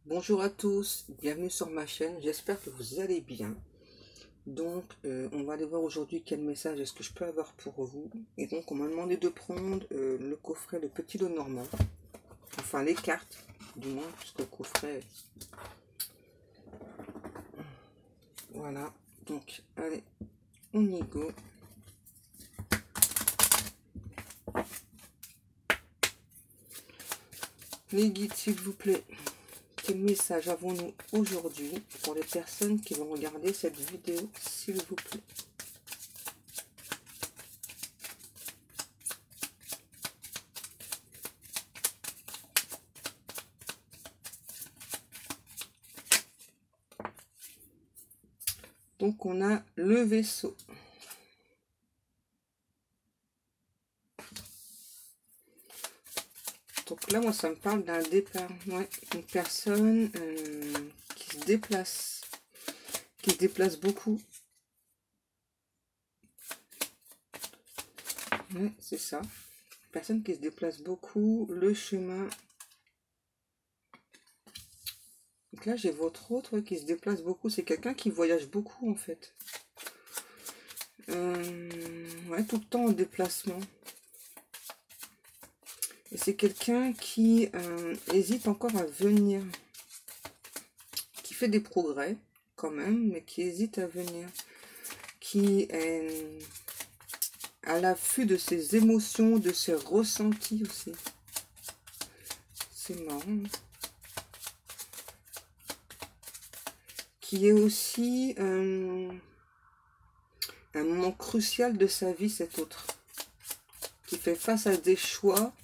Bonjour à tous, bienvenue sur ma chaîne, j'espère que vous allez bien. Donc, on va aller voir aujourd'hui quel message est-ce que je peux avoir pour vous. Et donc, on m'a demandé de prendre le coffret, le petit lot normand. Enfin, les cartes, du moins, puisque le coffret... Voilà, donc, allez, on y go. Les guides, s'il vous plaît. Quel message avons-nous aujourd'hui pour les personnes qui vont regarder cette vidéo, s'il vous plaît? Donc, on a le vaisseau. Donc là, moi, ça me parle d'un départ. Ouais, une personne qui se déplace beaucoup. Ouais, c'est ça. Une personne qui se déplace beaucoup. Le chemin. Donc là, j'ai votre autre qui se déplace beaucoup. C'est quelqu'un qui voyage beaucoup, en fait. Ouais, tout le temps en déplacement. Et c'est quelqu'un qui hésite encore à venir. Qui fait des progrès, quand même, mais qui hésite à venir. Qui est à l'affût de ses émotions, de ses ressentis aussi. C'est marrant. Qui est aussi un moment crucial de sa vie, cet autre. Qui fait face à des choix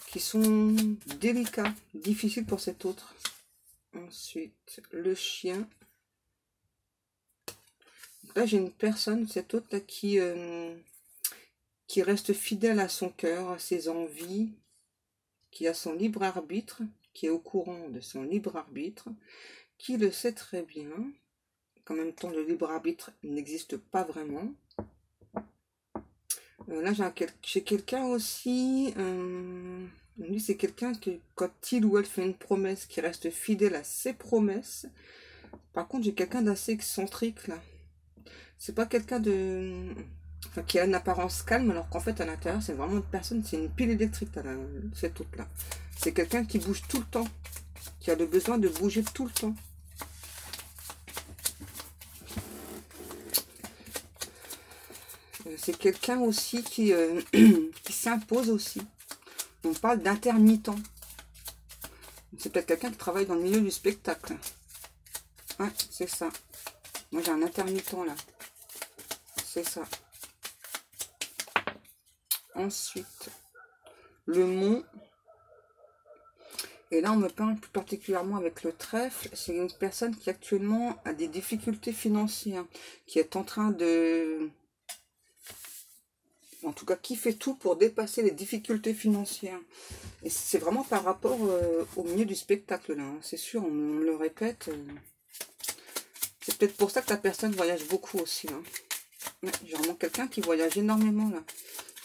qui sont délicats, difficiles pour cet autre. Ensuite, le chien. Donc là, j'ai une personne, cet autre là, qui reste fidèle à son cœur, à ses envies, qui a son libre arbitre, qui est au courant de son libre arbitre, qui le sait très bien, qu'en même temps le libre arbitre n'existe pas vraiment. Là j'ai quelqu'un aussi, lui c'est quelqu'un que quand il ou elle fait une promesse, qui reste fidèle à ses promesses. Par contre j'ai quelqu'un d'assez excentrique là. C'est pas quelqu'un de... Enfin, qui a une apparence calme, alors qu'en fait à l'intérieur c'est vraiment une personne, c'est une pile électrique là, cette autre là. C'est quelqu'un qui bouge tout le temps, qui a le besoin de bouger tout le temps. C'est quelqu'un aussi qui s'impose aussi. On parle d'intermittent. C'est peut-être quelqu'un qui travaille dans le milieu du spectacle. Ouais, c'est ça. Moi j'ai un intermittent là. C'est ça. Ensuite, le mont. Et là on me parle plus particulièrement avec le trèfle. C'est une personne qui actuellement a des difficultés financières. Qui est en train de... En tout cas, qui fait tout pour dépasser les difficultés financières. Et c'est vraiment par rapport au milieu du spectacle, là. Hein. C'est sûr, on me le répète. C'est peut-être pour ça que la personne voyage beaucoup aussi, là. Ouais, j'ai vraiment quelqu'un qui voyage énormément, là.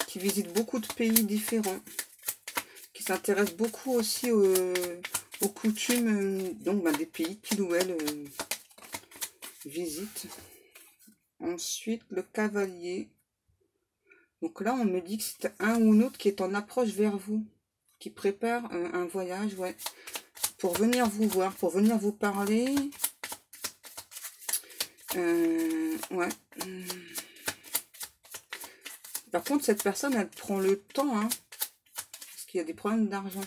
Qui visite beaucoup de pays différents. Qui s'intéresse beaucoup aussi aux coutumes donc, des pays qu'il ou elle visite. Ensuite, le cavalier. Donc là, on me dit que c'est un ou une autre qui est en approche vers vous, qui prépare un voyage, ouais, pour venir vous voir, pour venir vous parler. Ouais. Par contre, cette personne, elle prend le temps, hein, parce qu'il y a des problèmes d'argent.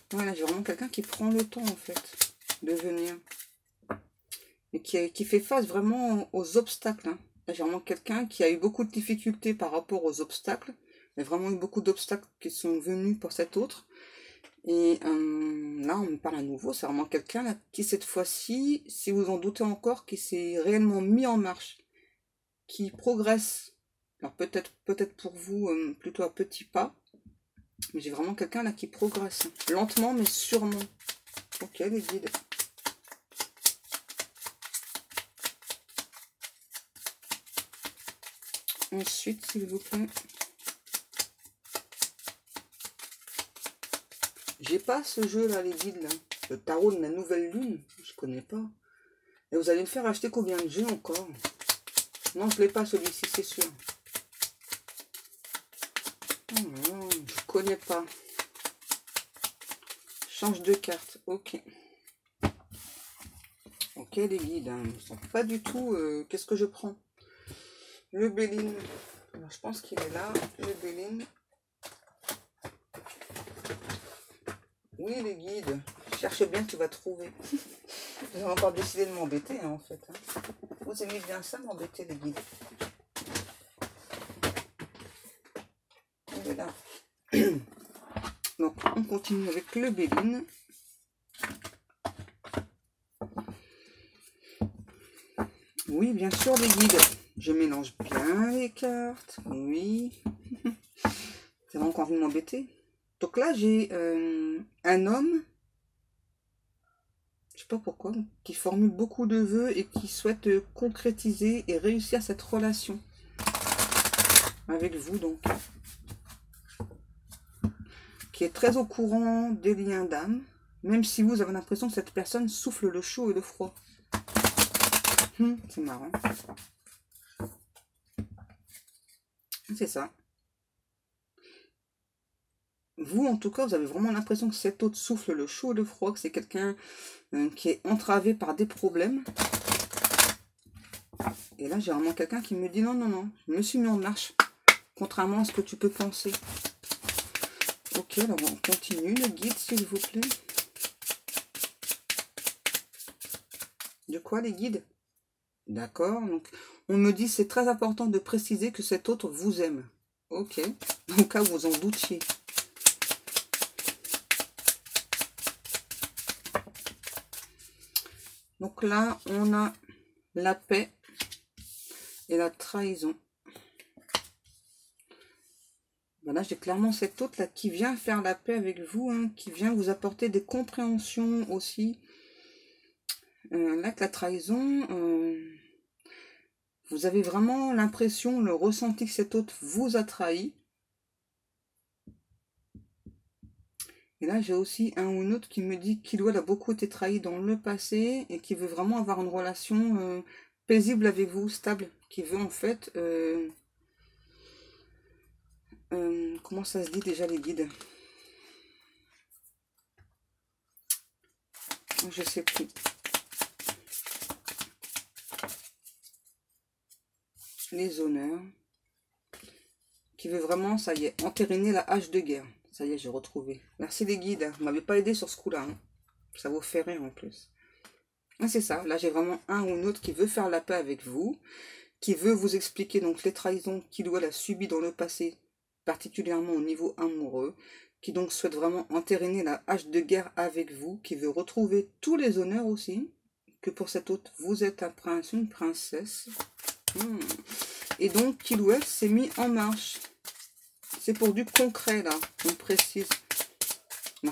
Voilà, j'ai vraiment quelqu'un qui prend le temps, en fait, de venir. Et qui fait face vraiment aux obstacles, hein. J'ai vraiment quelqu'un qui a eu beaucoup de difficultés par rapport aux obstacles. Il y a vraiment eu beaucoup d'obstacles qui sont venus pour cet autre. Et là, on me parle à nouveau. C'est vraiment quelqu'un qui, cette fois-ci, si vous en doutez encore, qui s'est réellement mis en marche. Qui progresse. Alors peut-être pour vous, plutôt à petits pas. Mais j'ai vraiment quelqu'un là qui progresse. Lentement, mais sûrement. Ok, les guides. Ensuite, s'il vous plaît. J'ai pas ce jeu là, les guides là. Le tarot de la nouvelle lune, je connais pas. Et vous allez me faire acheter combien de jeux encore? Non, je ne l'ai pas celui-ci, c'est sûr. Oh non, je connais pas. Change de carte, ok. Ok les guides, hein, ils sont pas du tout... Qu'est-ce que je prends? Le Béline. Alors, je pense qu'il est là, le Béline. Oui les guides, cherche bien, tu vas trouver. J'ai encore décidé de m'embêter hein, en fait. Hein. Vous aimez bien ça, m'embêter les guides. Il est là. Donc on continue avec le Béline. Oui, bien sûr les guides. Je mélange bien les cartes. Oui. C'est vraiment encore envie de m'embêter. Donc là j'ai un homme. Je sais pas pourquoi, qui formule beaucoup de vœux et qui souhaite concrétiser et réussir cette relation avec vous donc, qui est très au courant des liens d'âme, même si vous avez l'impression que cette personne souffle le chaud et le froid. C'est marrant. C'est ça. Vous, en tout cas, vous avez vraiment l'impression que cet autre souffle le chaud et le froid, que c'est quelqu'un qui est entravé par des problèmes. Et là, j'ai vraiment quelqu'un qui me dit non, non, non, je me suis mis en marche, contrairement à ce que tu peux penser. Ok, alors on continue le guide, s'il vous plaît. De quoi les guides? D'accord, donc on me dit c'est très important de préciser que cet autre vous aime. Ok, au cas où vous en doutiez. Donc là, on a la paix et la trahison. Voilà, j'ai clairement cet autre là qui vient faire la paix avec vous, hein, qui vient vous apporter des compréhensions aussi. Là, que la trahison, vous avez vraiment l'impression, le ressenti que cet autre vous a trahi. Et là, j'ai aussi un ou une autre qui me dit qu'il a beaucoup été trahi dans le passé et qui veut vraiment avoir une relation paisible avec vous, stable, qui veut en fait... comment ça se dit déjà les guides? Je sais plus. Les honneurs. Qui veut vraiment, ça y est, entériner la hache de guerre. Ça y est, j'ai retrouvé. Merci les guides. Vous m'avez pas aidé sur ce coup-là. Hein. Ça vous fait rire en plus. Ah, c'est ça. Là, j'ai vraiment un ou une autre qui veut faire la paix avec vous. Qui veut vous expliquer donc les trahisons qu'il ou elle a subies dans le passé. Particulièrement au niveau amoureux. Qui donc souhaite vraiment entériner la hache de guerre avec vous. Qui veut retrouver tous les honneurs aussi. Que pour cet autre, vous êtes un prince, une princesse. Et donc, qu'il ou elle s'est mis en marche. C'est pour du concret, là, on précise.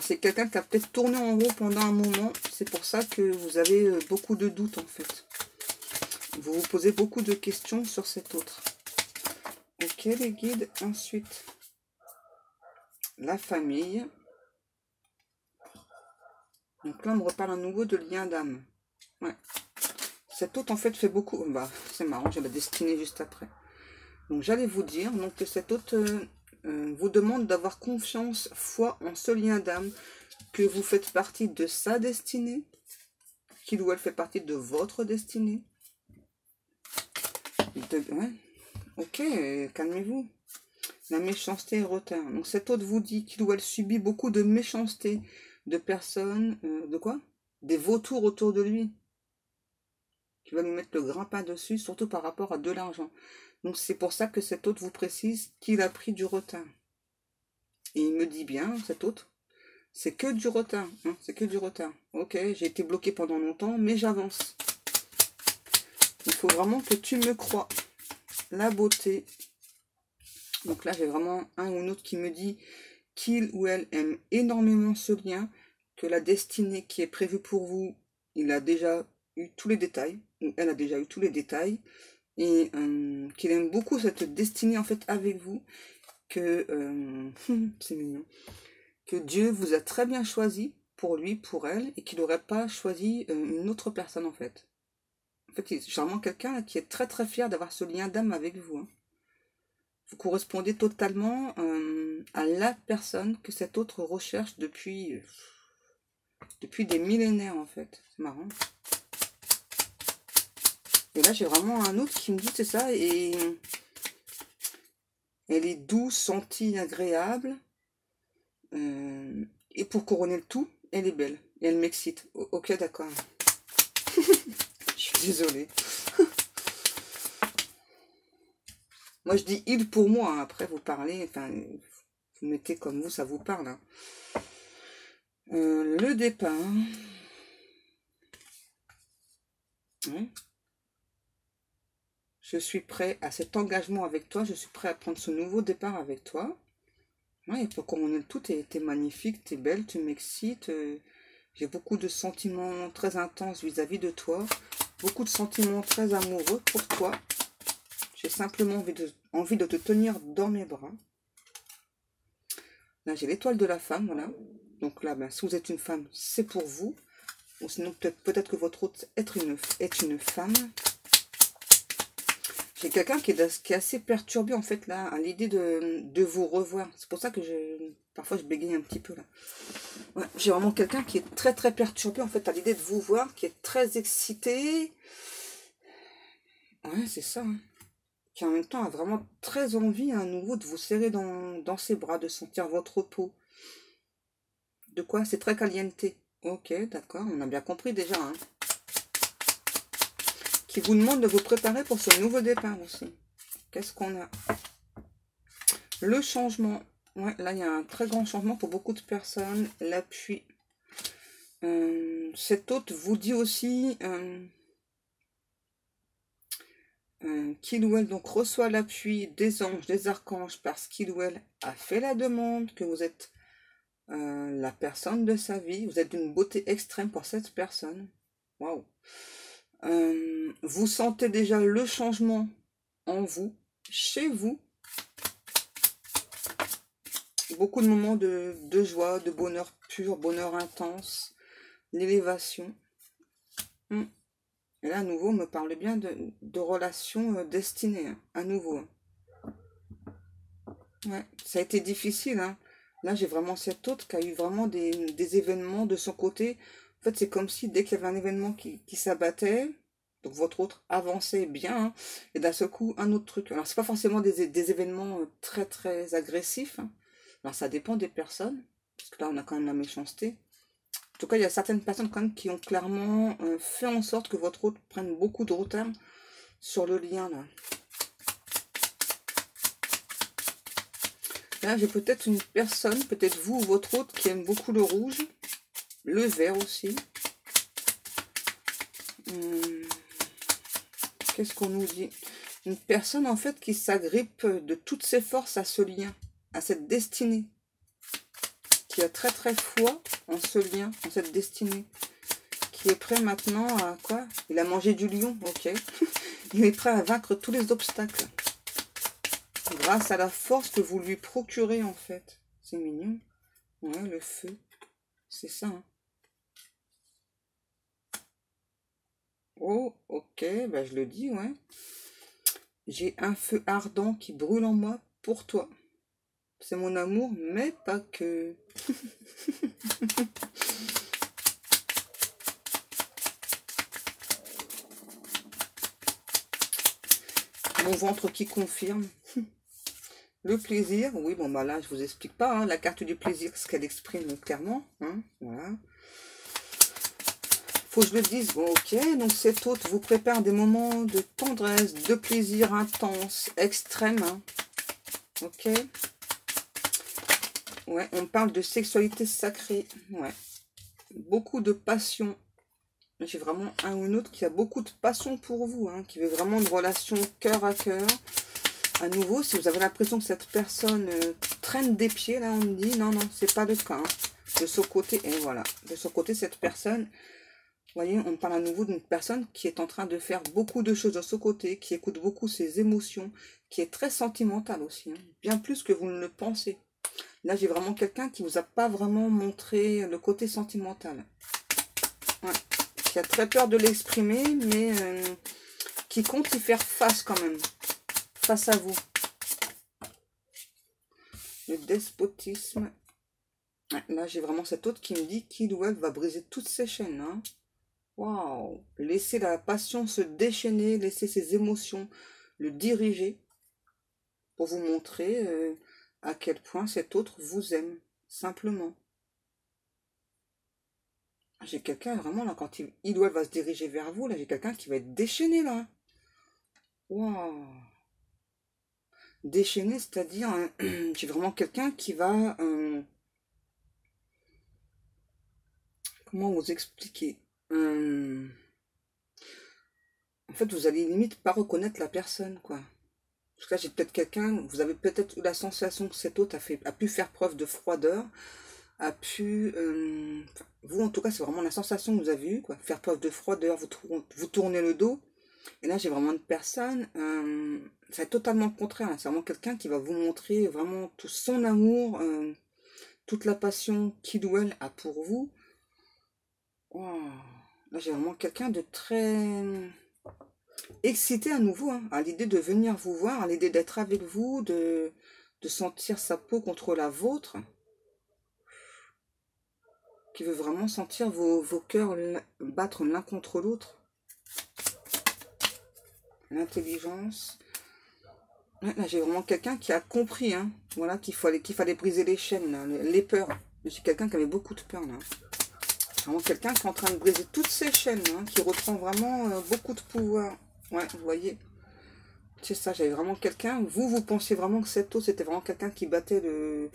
C'est quelqu'un qui a peut-être tourné en rond pendant un moment. C'est pour ça que vous avez beaucoup de doutes, en fait. Vous vous posez beaucoup de questions sur cet autre. Ok, les guides. Ensuite, la famille. Donc là, on me reparle à nouveau de lien d'âme. Ouais. Cet autre, en fait, fait beaucoup... Bah, c'est marrant, j'ai la destinée juste après. Donc, j'allais vous dire donc, que cet autre... vous demande d'avoir confiance, foi en ce lien d'âme, que vous faites partie de sa destinée, qu'il ou elle fait partie de votre destinée. Ouais. Ok, calmez-vous. La méchanceté et retard. Donc cet autre vous dit qu'il ou elle subit beaucoup de méchanceté de personnes, de quoi? Des vautours autour de lui, qui va lui mettre le grappin dessus, surtout par rapport à de l'argent. Donc c'est pour ça que cet autre vous précise qu'il a pris du retard. Et il me dit bien, cet autre, c'est que du retard. Hein, c'est que du retard. Ok, j'ai été bloqué pendant longtemps, mais j'avance. Il faut vraiment que tu me crois. La beauté. Donc là, j'ai vraiment un ou une autre qui me dit qu'il ou elle aime énormément ce lien, que la destinée qui est prévue pour vous, il a déjà eu tous les détails, ou elle a déjà eu tous les détails, et qu'il aime beaucoup cette destinée en fait avec vous, que c'est mignon, que Dieu vous a très bien choisi pour lui, pour elle, et qu'il n'aurait pas choisi une autre personne en fait. En fait, c'est vraiment quelqu'un qui est très très fier d'avoir ce lien d'âme avec vous. Hein. Vous correspondez totalement à la personne que cet autre recherche depuis des millénaires en fait. C'est marrant. Et là, j'ai vraiment un autre qui me dit c'est ça, et elle est douce, gentille, agréable. Et pour couronner le tout, elle est belle. Et elle m'excite. Ok, d'accord. Je suis désolée. Moi, je dis il pour moi. Hein. Après, vous parlez, enfin, vous mettez comme vous, ça vous parle. Hein. Le départ. Hein. Je suis prêt à cet engagement avec toi. Je suis prêt à prendre ce nouveau départ avec toi. Ouais, et pour couronner le tout, t'es magnifique, t'es belle, tu m'excites. J'ai beaucoup de sentiments très intenses vis-à-vis de toi. Beaucoup de sentiments très amoureux pour toi. J'ai simplement envie de te tenir dans mes bras. Là, j'ai l'étoile de la femme, voilà. Donc là, ben, si vous êtes une femme, c'est pour vous. Ou sinon, peut-être que votre hôte est une femme. J'ai quelqu'un qui est assez perturbé, en fait, là, à l'idée de vous revoir. C'est pour ça que parfois, je bégaye un petit peu, là. Ouais, j'ai vraiment quelqu'un qui est très, très perturbé, en fait, à l'idée de vous voir, qui est très excité. Ouais, c'est ça, hein. Qui en même temps a vraiment très envie à nouveau de vous serrer dans ses bras, de sentir votre peau. De quoi? C'est très caliente. Ok, d'accord, on a bien compris déjà. Hein. Qui vous demande de vous préparer pour ce nouveau départ aussi. Qu'est-ce qu'on a? Le changement. Ouais, là, il y a un très grand changement pour beaucoup de personnes. L'appui. Cet hôte vous dit aussi... qu'il ou elle donc reçoit l'appui des anges, des archanges, parce qu'il ou elle a fait la demande, que vous êtes la personne de sa vie, vous êtes d'une beauté extrême pour cette personne. Waouh. Vous sentez déjà le changement en vous, chez vous. Beaucoup de moments de joie, de bonheur pur, bonheur intense, l'élévation. Et là, à nouveau, on me parle bien de relations destinées, hein, à nouveau. Hein. Ouais, ça a été difficile. Hein. Là, j'ai vraiment cet autre qui a eu vraiment des événements de son côté. En fait, c'est comme si dès qu'il y avait un événement qui s'abattait, donc votre autre avançait bien, hein, et d'un seul coup, un autre truc. Alors, c'est pas forcément des événements très, très agressifs. Hein. Alors, ça dépend des personnes, parce que là, on a quand même la méchanceté. En tout cas, il y a certaines personnes quand même qui ont clairement fait en sorte que votre autre prenne beaucoup de retard sur le lien, là. Là, j'ai peut-être une personne, peut-être vous ou votre autre, qui aime beaucoup le rouge, le vert aussi. Qu'est-ce qu'on nous dit? Une personne, en fait, qui s'agrippe de toutes ses forces à ce lien, à cette destinée. Qui a très très foi en ce lien, en cette destinée. Qui est prêt maintenant à quoi? Il a mangé du lion, ok. Il est prêt à vaincre tous les obstacles. Grâce à la force que vous lui procurez, en fait. C'est mignon. Ouais, le feu. C'est ça. Hein. Oh, ok. Bah, je le dis, ouais. J'ai un feu ardent qui brûle en moi pour toi. C'est mon amour, mais pas que. Mon ventre qui confirme. Le plaisir, oui, bon, bah là, je vous explique pas, hein, la carte du plaisir, ce qu'elle exprime clairement, hein, voilà. Faut que je le dise, bon, ok, donc cet hôte vous prépare des moments de tendresse, de plaisir intense, extrême, hein, ok. Ouais, on parle de sexualité sacrée, ouais, beaucoup de passion. J'ai vraiment un ou une autre qui a beaucoup de passion pour vous, hein, qui veut vraiment une relation cœur à cœur. À nouveau, si vous avez l'impression que cette personne traîne des pieds, là, on me dit, non, non, c'est pas le cas. Hein. De son côté, et voilà, de son côté, cette personne, vous voyez, on parle à nouveau d'une personne qui est en train de faire beaucoup de choses de son côté, qui écoute beaucoup ses émotions, qui est très sentimentale aussi, hein, bien plus que vous ne le pensez. Là, j'ai vraiment quelqu'un qui vous a pas vraiment montré le côté sentimental. Ouais. Qui a très peur de l'exprimer, mais qui compte y faire face quand même. Face à vous. Le despotisme. Ouais, là, j'ai vraiment cet autre qui me dit qu'il ou elle va briser toutes ses chaînes. Hein. Waouh! Laisser la passion se déchaîner, laisser ses émotions le diriger pour vous montrer à quel point cet autre vous aime, simplement. J'ai quelqu'un vraiment là, quand il ou elle va se diriger vers vous, là, j'ai quelqu'un qui va être déchaîné là. Waouh! Déchaîné, c'est-à-dire, j'ai vraiment quelqu'un qui va... comment vous expliquer? En fait, vous allez limite pas reconnaître la personne, quoi. Parce que là, j'ai peut-être quelqu'un, vous avez peut-être eu la sensation que cet autre a pu faire preuve de froideur, a pu... vous, en tout cas, c'est vraiment la sensation que vous avez eue, quoi. Faire preuve de froideur, vous tournez le dos. Et là, j'ai vraiment une personne, ça va être totalement le contraire. C'est vraiment quelqu'un qui va vous montrer vraiment tout son amour, toute la passion qu'il ou elle a pour vous. Wow. Là, j'ai vraiment quelqu'un de très excité à nouveau, hein, à l'idée de venir vous voir, à l'idée d'être avec vous, de sentir sa peau contre la vôtre, qui veut vraiment sentir vos cœurs battre l'un contre l'autre. L'intelligence. Ouais, là, j'ai vraiment quelqu'un qui a compris, hein, voilà, qu'il fallait briser les chaînes, là, les peurs. J'ai quelqu'un qui avait beaucoup de peur, là. Vraiment quelqu'un qui est en train de briser toutes ces chaînes, hein, qui reprend vraiment beaucoup de pouvoir. Ouais, vous voyez. C'est ça, j'avais vraiment quelqu'un. Vous pensiez vraiment que cette eau, c'était vraiment quelqu'un qui battait le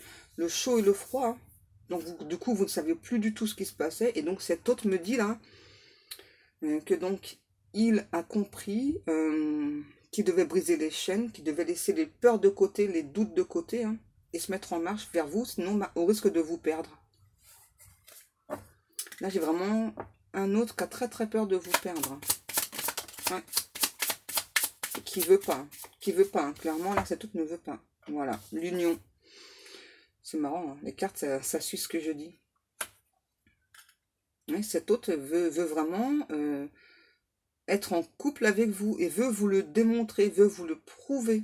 chaud et le froid. Hein. Donc, du coup, vous ne saviez plus du tout ce qui se passait. Et donc, cet autre me dit là que donc, il a compris qu'il devait briser les chaînes, qu'il devait laisser les peurs de côté, les doutes de côté, hein, et se mettre en marche vers vous, sinon, bah, au risque de vous perdre. Là, j'ai vraiment un autre qui a très très peur de vous perdre. Ouais. Qui veut pas. Qui veut pas. Hein. Clairement, là, cet autre ne veut pas. Voilà. L'union. C'est marrant. Hein. Les cartes, ça suit ce que je dis. Ouais, cet autre veut vraiment être en couple avec vous et veut vous le démontrer, veut vous le prouver.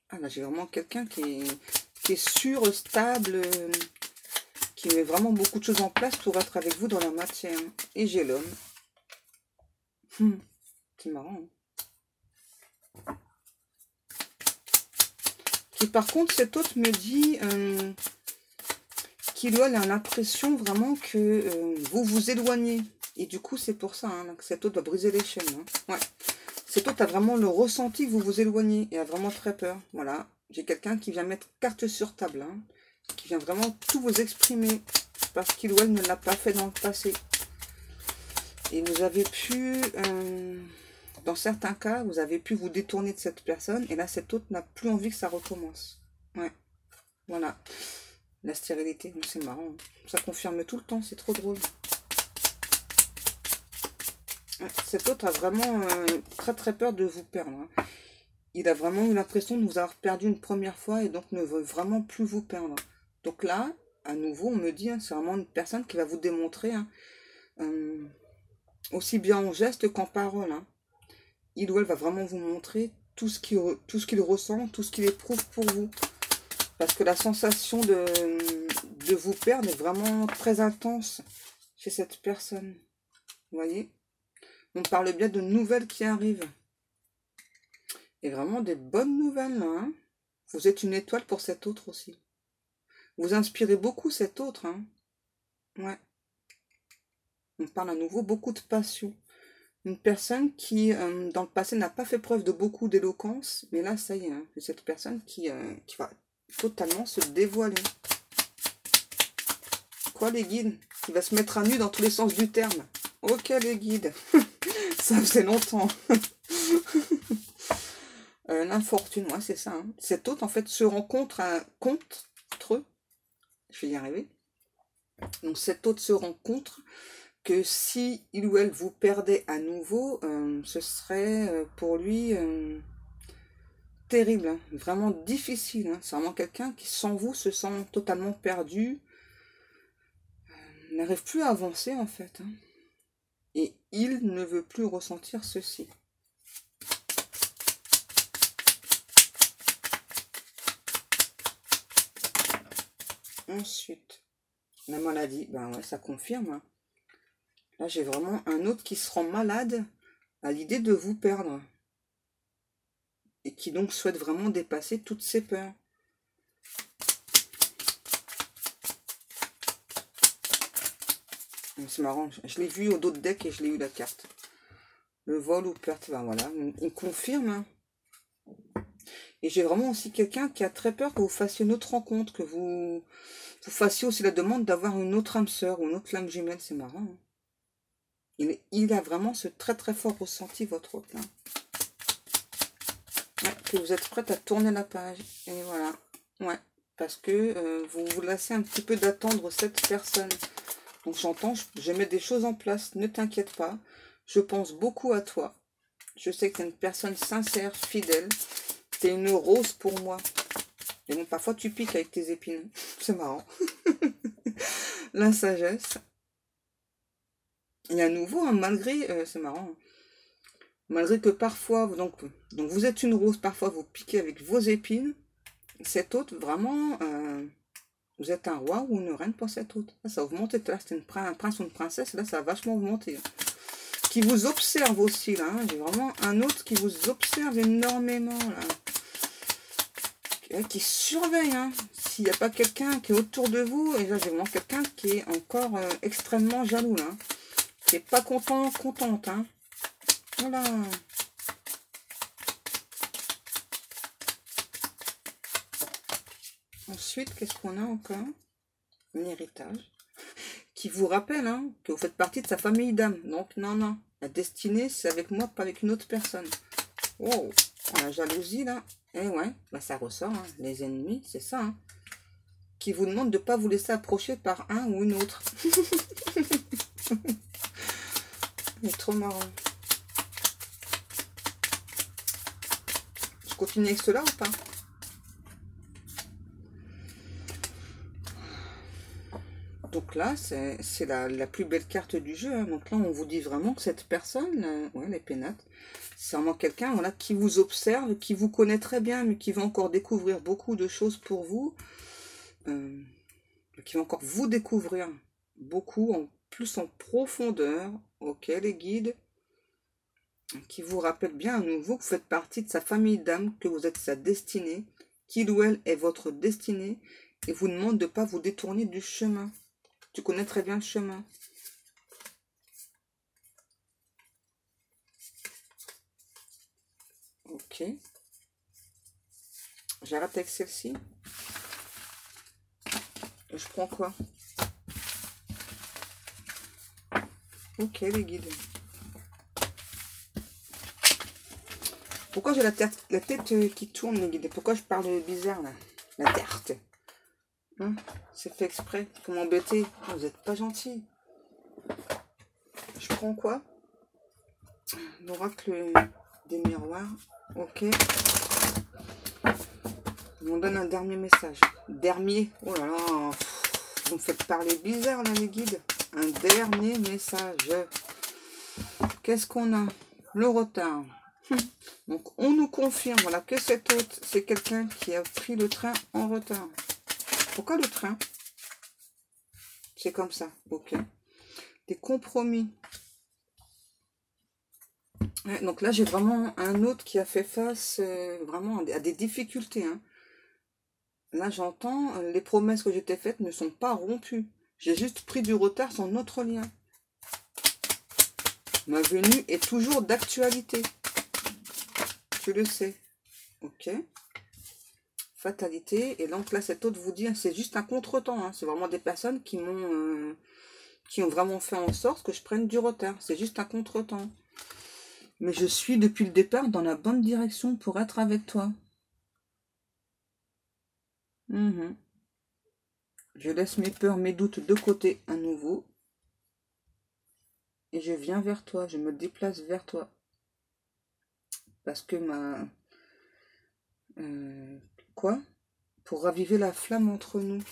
Ah là, j'ai vraiment quelqu'un qui est sûr, stable, qui met vraiment beaucoup de choses en place pour être avec vous dans la matière. Et j'ai l'homme. C'est marrant. Hein. Qui par contre, cet autre me dit qu'il a l'impression vraiment que vous vous éloignez. Et du coup, c'est pour ça hein, que cet autre va briser les chaînes. Hein. Ouais. Cet autre a vraiment le ressenti que vous vous éloignez et a vraiment très peur. Voilà. J'ai quelqu'un qui vient mettre carte sur table. Hein, qui vient vraiment tout vous exprimer. Parce qu'il ou elle ne l'a pas fait dans le passé. Et vous avez pu... dans certains cas, vous avez pu vous détourner de cette personne. Et là, cet autre n'a plus envie que ça recommence. Ouais. Voilà. La stérilité, c'est marrant. Hein. Ça confirme tout le temps. C'est trop drôle. Ouais, cet autre a vraiment très très peur de vous perdre. Hein. Il a vraiment eu l'impression de vous avoir perdu une première fois et donc ne veut vraiment plus vous perdre. Donc là, à nouveau, on me dit, hein, c'est vraiment une personne qui va vous démontrer, hein, aussi bien en geste qu'en parole. Hein. Il ou elle va vraiment vous montrer tout ce qu'il ressent, tout ce qu'il éprouve pour vous. Parce que la sensation de vous perdre est vraiment très intense chez cette personne. Vous voyez ? On parle bien de nouvelles qui arrivent. Et vraiment des bonnes nouvelles. Hein. Vous êtes une étoile pour cet autre aussi. Vous inspirez beaucoup cet autre. Hein. Ouais. On parle à nouveau beaucoup de passion. Une personne qui, dans le passé, n'a pas fait preuve de beaucoup d'éloquence. Mais là, ça y est. Hein, c'est cette personne qui va totalement se dévoiler. Quoi, les guides? Qui va se mettre à nu dans tous les sens du terme. Ok, les guides. Ça faisait longtemps. L'infortune, ouais, c'est ça. Hein. Cet autre, en fait, se rencontre contre eux. Je vais y arriver. Donc, cet autre se rencontre que si il ou elle vous perdait à nouveau, ce serait pour lui terrible, hein, vraiment difficile. Hein. C'est vraiment quelqu'un qui, sans vous, se sent totalement perdu, n'arrive plus à avancer en fait. Hein. Et il ne veut plus ressentir ceci. Ensuite, la maladie, ben ouais, ça confirme. Hein. Là, j'ai vraiment un autre qui se rend malade à l'idée de vous perdre. Et qui donc souhaite vraiment dépasser toutes ses peurs. C'est marrant, je l'ai vu au dos de deck et je l'ai eu la carte. Le vol ou perte, ben voilà, on confirme. Hein. Et j'ai vraiment aussi quelqu'un qui a très peur que vous fassiez une autre rencontre, que vous fassiez aussi la demande d'avoir une autre âme sœur ou une autre âme jumelle, c'est marrant. Hein. Il a vraiment ce très très fort ressenti, votre hôte, là. Ouais, que vous êtes prête à tourner la page. Et voilà. Ouais, parce que vous vous laissez un petit peu d'attendre cette personne. Donc j'entends, je mets des choses en place, ne t'inquiète pas. Je pense beaucoup à toi. Je sais que tu es une personne sincère, fidèle. Tu es une rose pour moi. Et bon, parfois tu piques avec tes épines. C'est marrant. La sagesse. Et à nouveau, hein, malgré, c'est marrant, hein, malgré que parfois, donc vous êtes une rose, parfois vous piquez avec vos épines, cet autre, vraiment, vous êtes un roi ou une reine pour cet autre. Là, ça a augmenté, là c'était un prince ou une princesse, là ça a vachement augmenté. Hein. Qui vous observe aussi, là, hein. J'ai vraiment un autre qui vous observe énormément, là. Qui surveille, hein. S'il n'y a pas quelqu'un qui est autour de vous, et là j'ai vraiment quelqu'un qui est encore extrêmement jaloux, là. Qui n'est pas content, contente, hein. Voilà. Ensuite, qu'est-ce qu'on a encore? Un héritage. Qui vous rappelle, hein, que vous faites partie de sa famille d'âme. Donc, non, non. La destinée, c'est avec moi, pas avec une autre personne. Wow. La jalousie, là. Eh ouais, bah, ça ressort, hein. Les ennemis, c'est ça, hein. Qui vous demandent de ne pas vous laisser approcher par un ou une autre. C'est trop marrant. Je continue avec cela ou pas? Donc là, c'est la plus belle carte du jeu. Hein. Donc là, on vous dit vraiment que cette personne, ouais, les pénates, c'est vraiment quelqu'un, voilà, qui vous observe, qui vous connaît très bien, mais qui va encore découvrir beaucoup de choses pour vous. Qui va encore vous découvrir beaucoup, en plus en profondeur. Ok, les guides. Qui vous rappelle bien à nouveau que vous faites partie de sa famille d'âme, que vous êtes sa destinée, qu'il ou elle est votre destinée, et vous demande de ne pas vous détourner du chemin. Tu connais très bien le chemin. Ok. J'arrête avec celle-ci. Et je prends quoi? Ok, les guides. Pourquoi j'ai la tête qui tourne, les guides? Pourquoi je parle bizarre, là? La tarte. Hein? C'est fait exprès pour m'embêter. Vous n'êtes pas gentil. Je prends quoi? L'oracle des miroirs. Ok. On m'en donne un dernier message. Dernier. Oh là là. Vous me faites parler bizarre, là, les guides. Un dernier message. Qu'est-ce qu'on a? Le retard. Donc, on nous confirme, voilà, que cet hôte, c'est quelqu'un qui a pris le train en retard. Pourquoi le train? C'est comme ça. Ok. Des compromis. Ouais, donc là, j'ai vraiment un autre qui a fait face vraiment à des difficultés. Hein. Là, j'entends, les promesses que j'étais faites ne sont pas rompues. J'ai juste pris du retard sur notre lien. Ma venue est toujours d'actualité. Tu le sais. Ok. Fatalité. Et donc là, cet autre vous dit, c'est juste un contretemps. Hein. C'est vraiment des personnes qui m'ont... qui ont vraiment fait en sorte que je prenne du retard. C'est juste un contretemps. Mais je suis depuis le départ dans la bonne direction pour être avec toi. Je laisse mes peurs, mes doutes de côté à nouveau. Et je viens vers toi, je me déplace vers toi. Parce que Quoi? Pour raviver la flamme entre nous.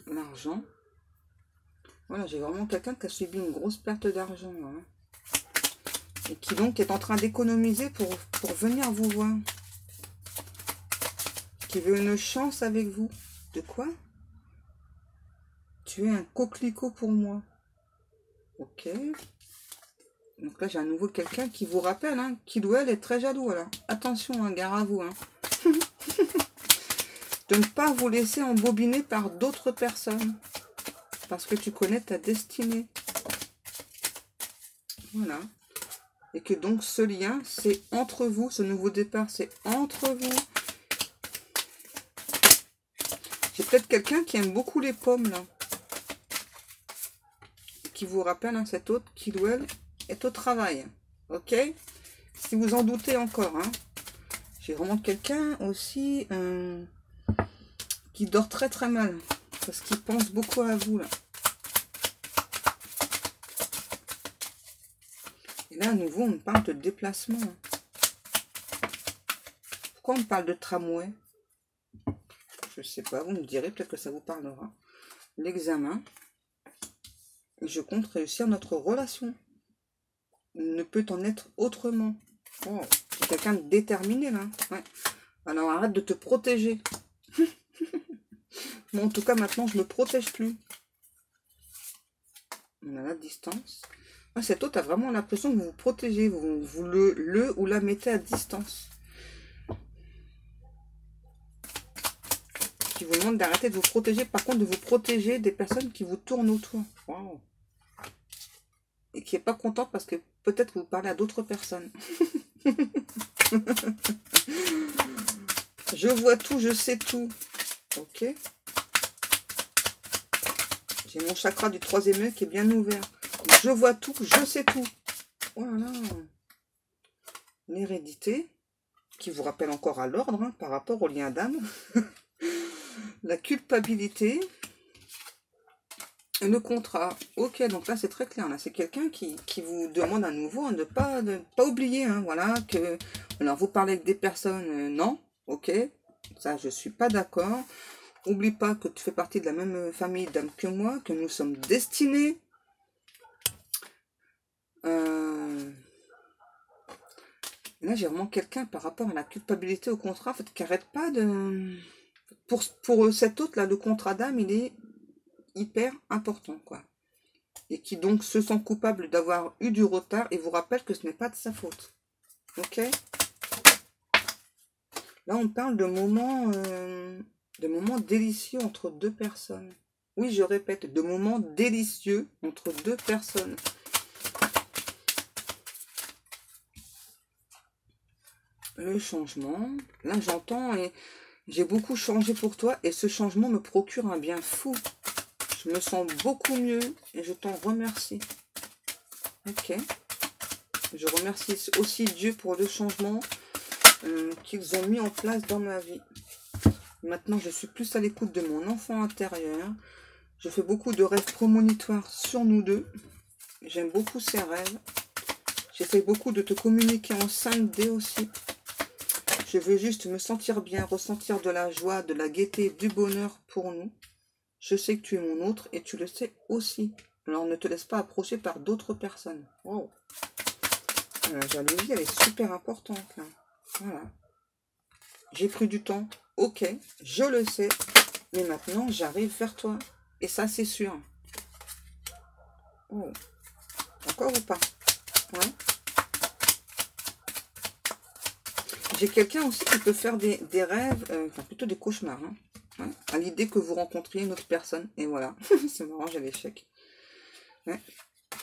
L'argent. Voilà, j'ai vraiment quelqu'un qui a subi une grosse perte d'argent. Hein. Et qui donc est en train d'économiser pour venir vous voir. Qui veut une chance avec vous. De quoi? Tu es un coquelicot pour moi. Ok. Donc là, j'ai à nouveau quelqu'un qui vous rappelle, hein, qu'il ou elle est très jaloux. Alors, attention, hein, gare à vous. Hein. De ne pas vous laisser embobiner par d'autres personnes. Parce que tu connais ta destinée. Voilà. Et que donc, ce lien, c'est entre vous. Ce nouveau départ, c'est entre vous. J'ai peut-être quelqu'un qui aime beaucoup les pommes, là. Qui vous rappelle, hein, cet autre, qu'il ou elle est au travail. Ok? Si vous en doutez encore, hein. J'ai vraiment quelqu'un aussi qui dort très très mal. Parce qu'il pense beaucoup à vous, là. Et là, à nouveau, on me parle de déplacement. Pourquoi on me parle de tramway? Je sais pas, vous me direz, peut-être que ça vous parlera. L'examen. Je compte réussir notre relation. Il ne peut en être autrement. Oh, c'est quelqu'un de déterminé, là. Ouais. Alors, arrête de te protéger. Bon, en tout cas, maintenant, je me protège plus. On a la distance. Ah, cet autre a vraiment l'impression que vous vous protégez. Vous le ou la mettez à distance. Qui vous demande d'arrêter de vous protéger. Par contre, de vous protéger des personnes qui vous tournent autour. Wow. Et qui n'est pas content parce que peut-être vous parlez à d'autres personnes. Je vois tout, je sais tout. Ok. J'ai mon chakra du 3e œil qui est bien ouvert. Je vois tout, je sais tout. Voilà. L'hérédité, qui vous rappelle encore à l'ordre, hein, par rapport au lien d'âme. La culpabilité. Le contrat. Ok, donc là c'est très clair. Là, c'est quelqu'un qui vous demande à nouveau de ne pas oublier. Hein, voilà, que. Alors vous parlez avec des personnes, non. Ok. Ça, je suis pas d'accord. Oublie pas que tu fais partie de la même famille d'âme que moi, que nous sommes destinés. Là, j'ai vraiment quelqu'un par rapport à la culpabilité au contrat, en fait, qui n'arrête pas de... Pour cet autre-là, le contrat d'âme, il est hyper important, quoi. Et qui donc se sent coupable d'avoir eu du retard et vous rappelle que ce n'est pas de sa faute. Ok? Là, on parle de moments délicieux entre deux personnes. Oui, je répète, de moments délicieux entre deux personnes. Le changement. Là, j'entends et j'ai beaucoup changé pour toi et ce changement me procure un bien fou. Je me sens beaucoup mieux et je t'en remercie. Ok. Je remercie aussi Dieu pour le changement qu'ils ont mis en place dans ma vie. Maintenant, je suis plus à l'écoute de mon enfant intérieur. Je fais beaucoup de rêves prémonitoires sur nous deux. J'aime beaucoup ces rêves. J'essaie beaucoup de te communiquer en 5D aussi. Je veux juste me sentir bien, ressentir de la joie, de la gaieté, du bonheur pour nous. Je sais que tu es mon autre et tu le sais aussi. Alors ne te laisse pas approcher par d'autres personnes. Wow. La jalousie, elle est super importante là. Voilà. J'ai pris du temps. Ok, je le sais. Mais maintenant, j'arrive vers toi. Et ça, c'est sûr. Oh. Encore ou pas? Ouais. J'ai quelqu'un aussi qui peut faire des rêves, enfin plutôt des cauchemars. Hein. Ouais. À l'idée que vous rencontriez une autre personne. Et voilà. C'est marrant, j'ai l'échec. Ouais.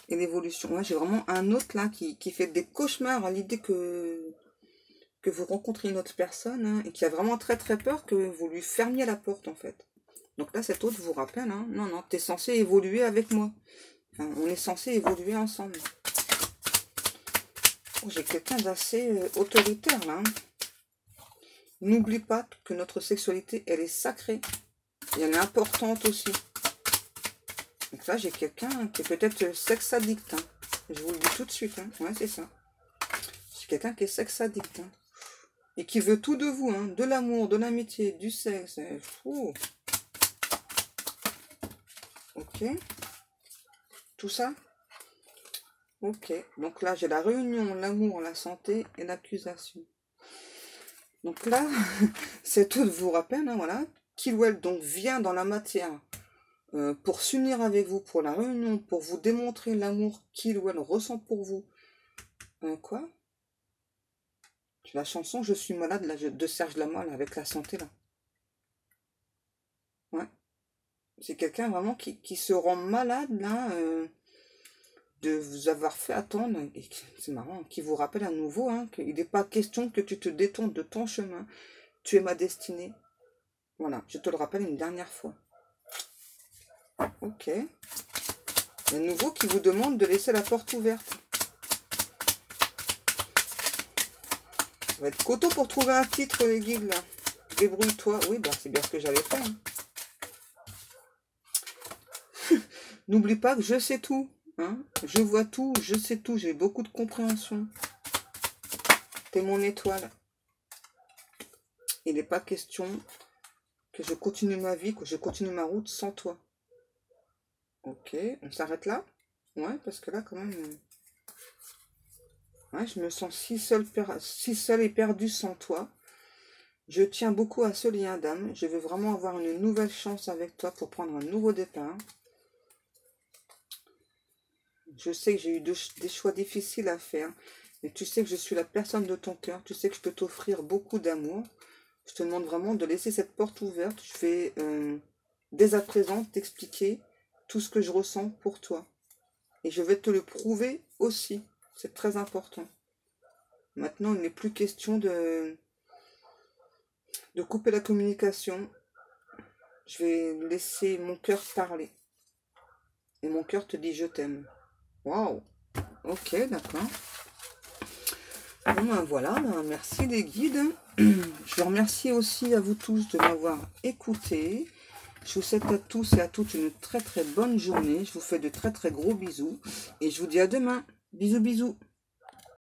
Et l'évolution. Ouais, j'ai vraiment un autre là qui fait des cauchemars à l'idée que vous rencontriez une autre personne. Hein, et qui a vraiment très très peur que vous lui fermiez la porte en fait. Donc là, cet autre vous rappelle, hein, non, non, tu es censé évoluer avec moi. Enfin, on est censé évoluer ensemble. Oh, j'ai quelqu'un d'assez autoritaire là. Hein. N'oublie pas que notre sexualité, elle est sacrée. Et elle est importante aussi. Donc là, j'ai quelqu'un qui est peut-être sex addict. Hein. Je vous le dis tout de suite. Hein. Ouais, c'est ça. quelqu'un qui est sexe addict. Hein. Et qui veut tout de vous. Hein. De l'amour, de l'amitié, du sexe. Fou. Ok. Tout ça. Ok. Donc là, j'ai la réunion, l'amour, la santé et l'accusation. Donc là, c'est tout de vous rappel. Hein, voilà. Qu'il ou elle donc vient dans la matière. Pour s'unir avec vous, pour la réunion, pour vous démontrer l'amour qu'il ou elle ressent pour vous. Quoi? La chanson Je suis malade là, de Serge Lama, là, avec la santé là. Ouais. C'est quelqu'un vraiment qui se rend malade là, de vous avoir fait attendre. C'est marrant, qui vous rappelle à nouveau hein, qu'il n'est pas question que tu te détournes de ton chemin. Tu es ma destinée. Voilà, je te le rappelle une dernière fois. Ok. À nouveau qui vous demande de laisser la porte ouverte. Ça va être coteau pour trouver un titre, les guides, là. Débrouille-toi. Oui, bah, c'est bien ce que j'avais fait. Hein. N'oublie pas que je sais tout. Hein. Je vois tout, je sais tout. J'ai beaucoup de compréhension. T'es mon étoile. Il n'est pas question que je continue ma vie, que je continue ma route sans toi. Ok, on s'arrête là? Ouais, parce que là, quand même... Ouais, je me sens si seule et perdue sans toi. Je tiens beaucoup à ce lien d'âme. Je veux vraiment avoir une nouvelle chance avec toi pour prendre un nouveau départ. Je sais que j'ai eu des choix difficiles à faire. Mais tu sais que je suis la personne de ton cœur. Tu sais que je peux t'offrir beaucoup d'amour. Je te demande vraiment de laisser cette porte ouverte. Je vais dès à présent t'expliquer tout ce que je ressens pour toi. Et je vais te le prouver aussi. C'est très important. Maintenant, il n'est plus question de couper la communication. Je vais laisser mon cœur parler. Et mon cœur te dit je t'aime. Waouh. Ok, d'accord. Bon, ben voilà. Ben, merci les guides. Je remercie aussi à vous tous de m'avoir écouté. Je vous souhaite à tous et à toutes une très très bonne journée. Je vous fais de très très gros bisous. Et je vous dis à demain. Bisous bisous.